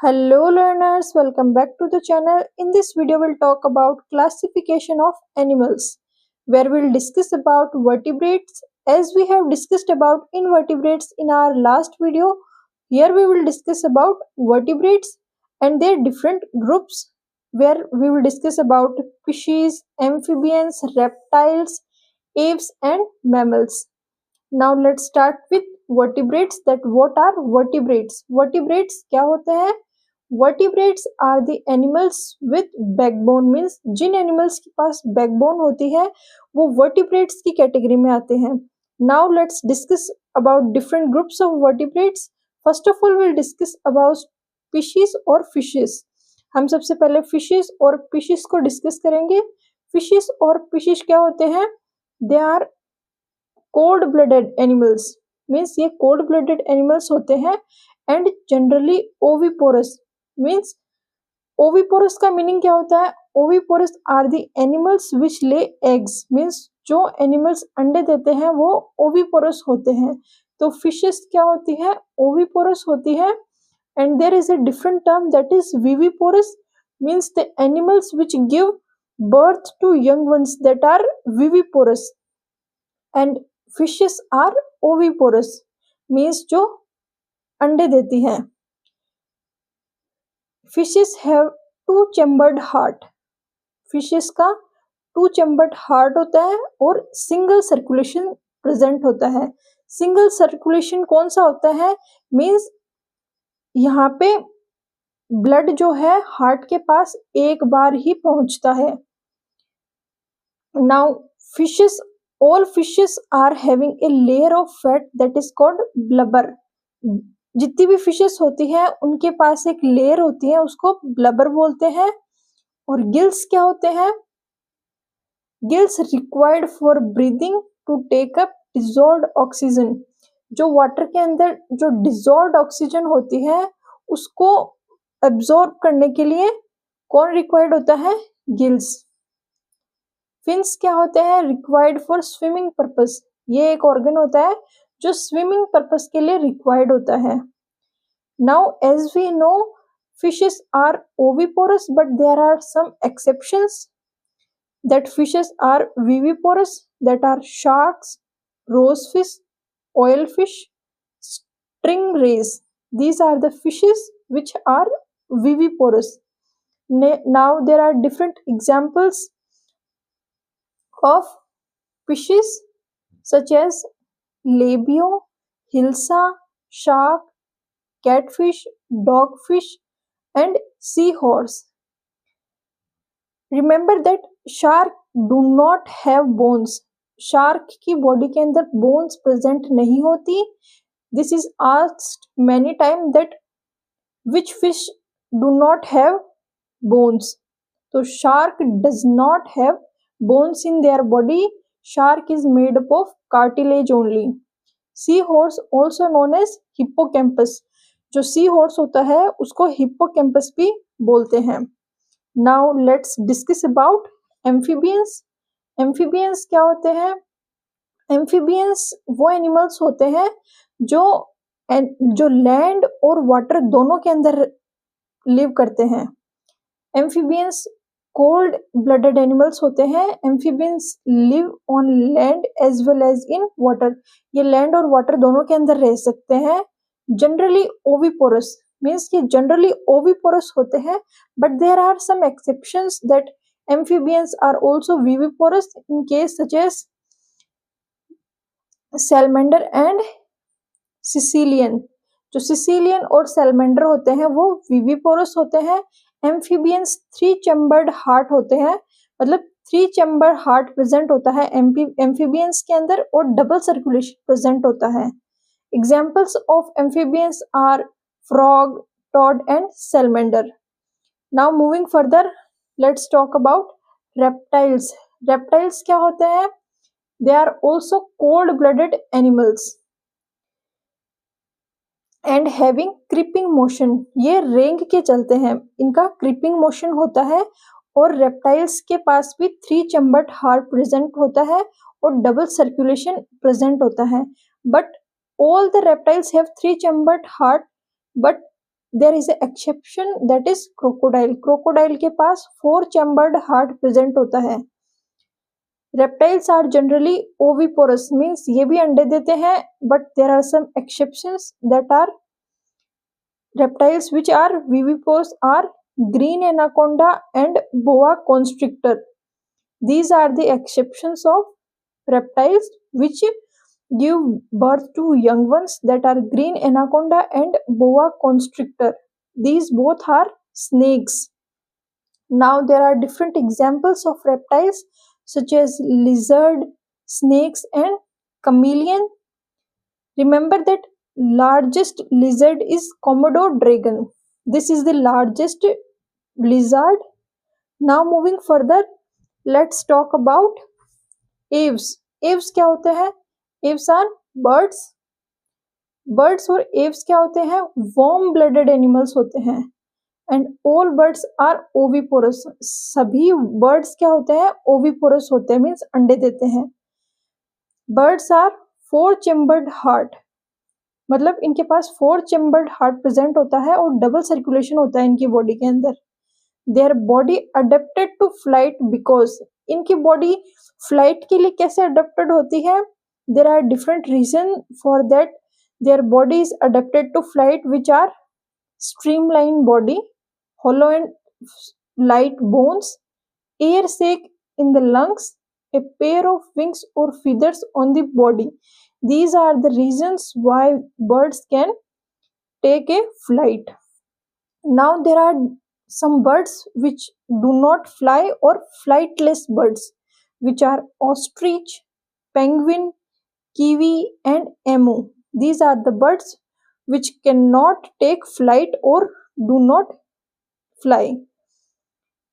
Hello learners, welcome back to the channel. In this video we'll talk about classification of animals, where we'll discuss about vertebrates. As we have discussed about invertebrates in our last video, here we will discuss about vertebrates and their different groups, where we will discuss about fishes, amphibians, reptiles, aves and mammals. Now let's start with vertebrates. That what are vertebrates? Vertebrates क्या होते हैं? Vertebrates are the animals with backbone, means Jin animals के पास backbone होती है वो vertebrates की category में आते हैं. Now let's discuss about different groups of vertebrates. First of all we'll discuss about species और fishes. हम सबसे पहले fishes और species को discuss करेंगे. Fishes और species क्या होते हैं? They are cold blooded animals, means ये कोल्ड ब्लडेड एनिमल्स होते हैं and generally oviparous. Means oviparous का मीनिंग क्या होता है? Oviparous are the animals which lay eggs, means जो एनिमल्स अंडे देते हैं वो ओविपोरस होते हैं. तो फिशेस क्या होती है? ओविपोरस होती है. And there is a different term that is viviparous, means the animals which give birth to young ones that are viviparous. And fishes are oviparous, means जो अंडे देती हैं. Fishes have two chambered heart. Fishes का two chambered heart होता है और single circulation present होता है. सिंगल सर्कुलेशन कौन सा होता है? मीन्स यहाँ पे ब्लड जो है हार्ट के पास एक बार ही पहुंचता है. Now fishes, all fishes are having a layer of fat that is called blubber. जितनी भी फिशेस होती हैं उनके पास एक लेयर होती है, उसको ब्लबर बोलते हैं. और गिल्स क्या होते हैं? Gills required for breathing to take up dissolved oxygen. जो वाटर के अंदर जो डिजॉल्व्ड ऑक्सीजन होती है उसको एब्जॉर्ब करने के लिए कौन रिक्वायर्ड होता है? गिल्स. फिन्स क्या होते हैं? Required for swimming purpose. ये एक ऑर्गन होता है जो स्विमिंग पर्पस के लिए रिक्वायर्ड होता है. Now as we know fishes are oviparous but there are some exceptions that fishes are viviparous, that are sharks, rose fish, oil fish, stingrays. These are the fishes which are viviporous. Now there are different examples of fishes such as labio, hilsa, shark, catfish, dogfish and seahorse. Remember that shark do not have bones. Shark की body के अंदर bones present नहीं होती. This is asked many times that which fish do not have bones. So shark does not have bones in their body. Shark is made up of cartilage only. Seahorse also known as hippocampus. जो seahorse होता है उसको hippocampus भी बोलते हैं. Now let's discuss about amphibians. Amphibians क्या होते हैं? Amphibians वो animals होते हैं जो लैंड और वाटर दोनों के अंदर लिव करते हैं. Amphibians कोल्ड ब्लडेड एनिमल्स होते हैं. Amphibians live on land as well as in water. ये लैंड और वाटर दोनों के अंदर रह सकते हैं. जनरली ओविपोरस, मीन्स ये जनरली ओविपोरस होते हैं but there are some exceptions that amphibians are also viviparous in case such as salamander and caecilian. जो सिसिलियन और सैलमेंडर होते हैं वो विविपोरस होते हैं. एम्फीबियंस 3 चैम्बर्ड हार्ट होते हैं, मतलब 3 चैम्बर हार्ट प्रेजेंट होता है एम्फीबियंस के अंदर और डबल सर्कुलेशन प्रेजेंट होता है. Examples of amphibians are frog, toad and salamander. Now moving further let's talk about reptiles. Reptiles क्या होते हैं? They are also cold blooded animals and having creeping motion. ये रेंग के चलते हैं, इनका क्रीपिंग मोशन होता है. और रेप्टाइल्स के पास भी 3 चैम्बर्ड हार्ट प्रेजेंट होता है और डबल सर्कुलेशन प्रेजेंट होता है. But all the reptiles have 3 chambered heart, but there is exception that is crocodile. Crocodile के पास 4 चैम्बर्ड हार्ट प्रेजेंट होता है। Reptiles are generally oviparous, means ये भी अंडे देते हैं, but there are some exceptions that are reptiles which are viviparous are green anaconda and boa constrictor. These are the exceptions of reptiles which give birth to young ones, that are green anaconda and boa constrictor. These both are snakes. Now there are different examples of reptiles such as lizard, snakes and chameleon. Remember that largest lizard is Komodo dragon. This is the largest lizard. Now moving further, let's talk about aves. Aves क्या होते हैं? Aves are birds. Birds और aves क्या होते हैं? Warm blooded animals होते हैं. And all birds are oviparous. सभी birds क्या होते हैं? Oviparous होते हैं, means अंडे देते हैं. Birds are 4 chambered heart. मतलब इनके पास 4 चैम्बर्ड हार्ट प्रेजेंट होता है और डबल सर्कुलेशन होता है इनकी बॉडी के अंदर. Their body adapted to flight because, इनकी बॉडी फ्लाइट के लिए कैसे अडेप्टेड होती है? There are different reason for that their body is adapted to flight, which are streamline body, hollow and light bones, air sac in the lungs, a pair of wings or feathers on the body. These are the reasons why birds can take a flight. Now there are some birds which do not fly or flightless birds, which are ostrich, penguin, kiwi and emu. These are the birds which cannot take flight or do not fly.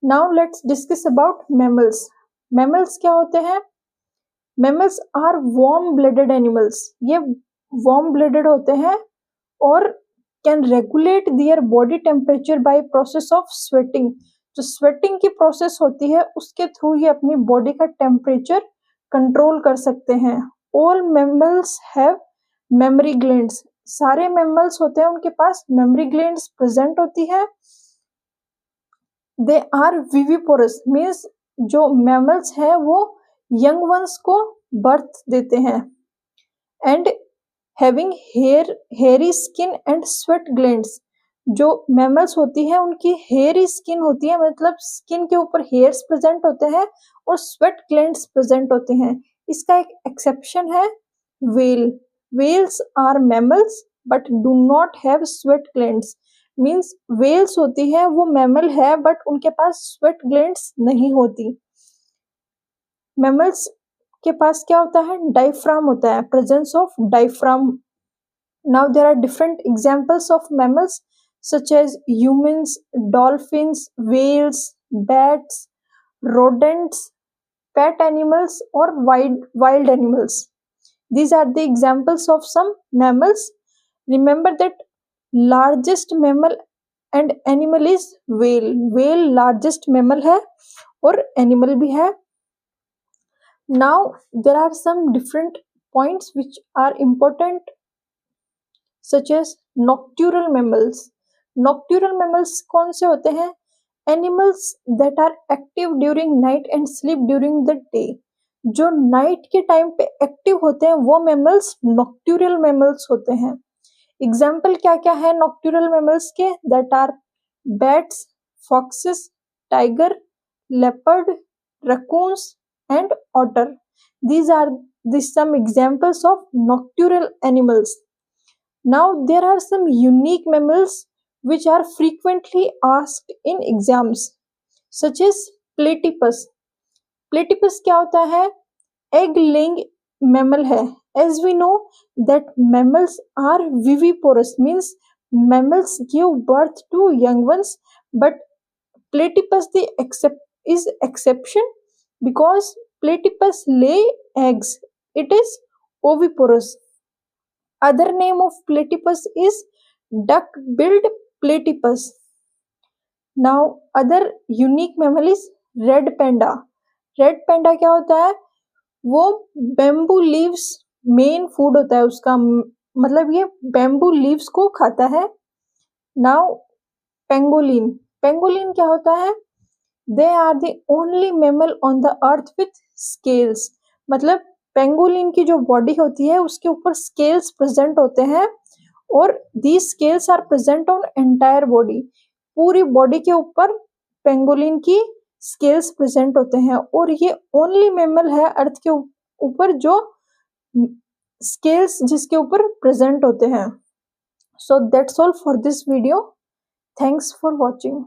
Now let's discuss about mammals. Mammals क्या होते हैं? Mammals are warm blooded animals. ये warm blooded होते हैं और can regulate their body temperature by process of sweating. जो sweating की process होती है उसके थ्रू ये अपनी body का temperature control कर सकते हैं. All mammals have mammary glands. सारे mammals होते हैं उनके पास mammary glands present होती है. They are viviparous, means जो mammals है वो यंग वंस को बर्थ देते हैं. And having hairy skin and sweat glands. जो मैमल्स होती है उनकी हेयरी स्किन होती है, मतलब स्किन के ऊपर हेयर्स प्रेजेंट होते हैं और स्वेट ग्लैंड्स प्रेजेंट होते हैं. इसका एक एक्सेप्शन है whale. Whales are mammals but do not have sweat glands. Means whales होती है वो मैमल है बट उनके पास स्वेट ग्लैंड्स नहीं होती. मैमल्स के पास क्या होता है? डायफ्राम होता है, presence of diaphragm. Now there are different examples of mammals such as humans, dolphins, whales, bats, rodents, pet animals or wild animals. These are the examples of some mammals. Remember that largest mammal and animal is whale. Whale largest mammal है और animal भी है. Now there are some different points which are important such as nocturnal mammals. Nocturnal mammals कौन से होते हैं? Animals that are active during night and sleep during the day. जो night के टाइम पे एक्टिव होते हैं वो मैमल्स नॉक्ट्यूरल मैमल्स होते हैं. एग्जाम्पल क्या क्या है नॉक्ट्यूरल मैमल्स के? That are bats, foxes, tiger, leopard, raccoons and otter. These are some examples of nocturnal animals. Now there are some unique mammals which are frequently asked in exams such as platypus. Platypus क्या होता है? Egg laying mammal है. As we know that mammals are viviparous, means mammals give birth to young ones, but platypus is exception because platypus lay eggs. It is oviparous. Other name of platypus is duck-billed platypus. Now other unique mammal is red panda. Red panda क्या होता है? वो bamboo leaves main food होता है उसका, मतलब ये bamboo leaves को खाता है. नाउ पेंगोलिन, पेंगोलिन क्या होता है? They are the only mammal on the earth with scales. मतलब पेंगोलिन की जो बॉडी होती है उसके ऊपर स्केल्स प्रेजेंट होते हैं और these scales are present on entire body. पूरी बॉडी के ऊपर पेंगोलिन की स्केल्स प्रेजेंट होते हैं और ये ओनली मैमल है अर्थ के ऊपर जो स्केल्स जिसके ऊपर प्रेजेंट होते हैं। So that's all for this video. Thanks for watching.